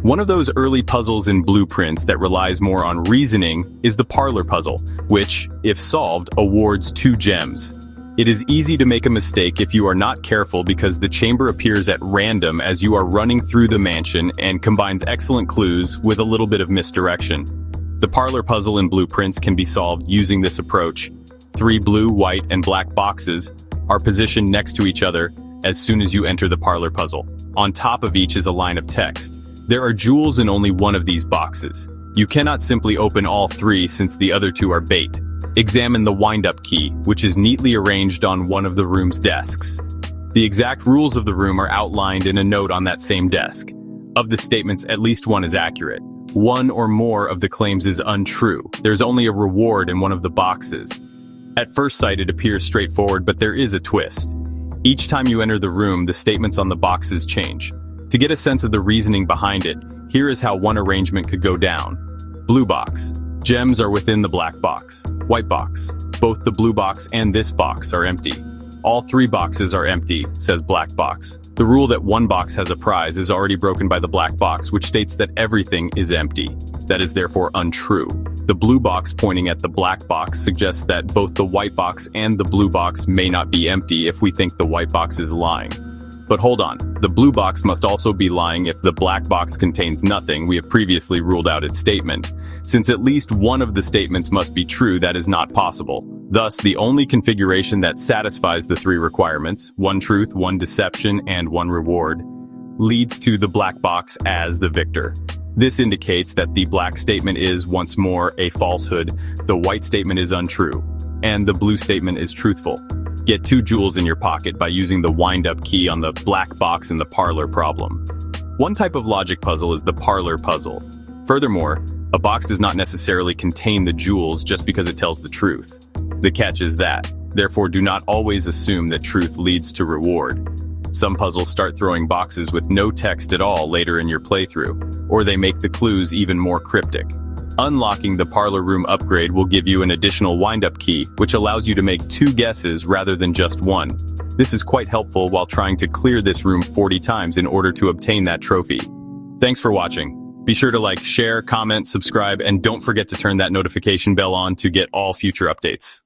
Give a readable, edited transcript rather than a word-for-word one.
One of those early puzzles in blueprints that relies more on reasoning is the Parlor puzzle, which, if solved, awards 2 gems. It is easy to make a mistake if you are not careful because the chamber appears at random as you are running through the mansion and combines excellent clues with a little bit of misdirection. The Parlor puzzle in blueprints can be solved using this approach. 3 blue, white, and black boxes are positioned next to each other as soon as you enter the Parlor puzzle. On top of each is a line of text. There are jewels in only one of these boxes. You cannot simply open all 3 since the other 2 are bait. Examine the wind-up key, which is neatly arranged on one of the room's desks. The exact rules of the room are outlined in a note on that same desk. Of the statements, at least one is accurate. One or more of the claims is untrue. There's only a reward in one of the boxes. At first sight, it appears straightforward, but there is a twist. Each time you enter the room, the statements on the boxes change. To get a sense of the reasoning behind it, here is how one arrangement could go down. Blue box. Gems are within the black box. White box. Both the blue box and this box are empty. All 3 boxes are empty, says black box. The rule that one box has a prize is already broken by the black box, which states that everything is empty. That is therefore untrue. The blue box pointing at the black box suggests that both the white box and the blue box may not be empty if we think the white box is lying. But hold on, the blue box must also be lying if the black box contains nothing. We have previously ruled out its statement. Since at least one of the statements must be true, that is not possible. Thus, the only configuration that satisfies the 3 requirements, 1 truth, 1 deception, and 1 reward, leads to the black box as the victor. This indicates that the black statement is, once more, a falsehood, the white statement is untrue, and the blue statement is truthful. Get 2 jewels in your pocket by using the wind-up key on the black box in the Parlor problem. One type of logic puzzle is the Parlor puzzle. Furthermore, a box does not necessarily contain the jewels just because it tells the truth. The catch is that, therefore, do not always assume that truth leads to reward. Some puzzles start throwing boxes with no text at all later in your playthrough, or they make the clues even more cryptic. Unlocking the Parlor room upgrade will give you an additional wind-up key, which allows you to make 2 guesses rather than just 1. This is quite helpful while trying to clear this room 40 times in order to obtain that trophy. Thanks for watching. Be sure to like, share, comment, subscribe, and don't forget to turn that notification bell on to get all future updates.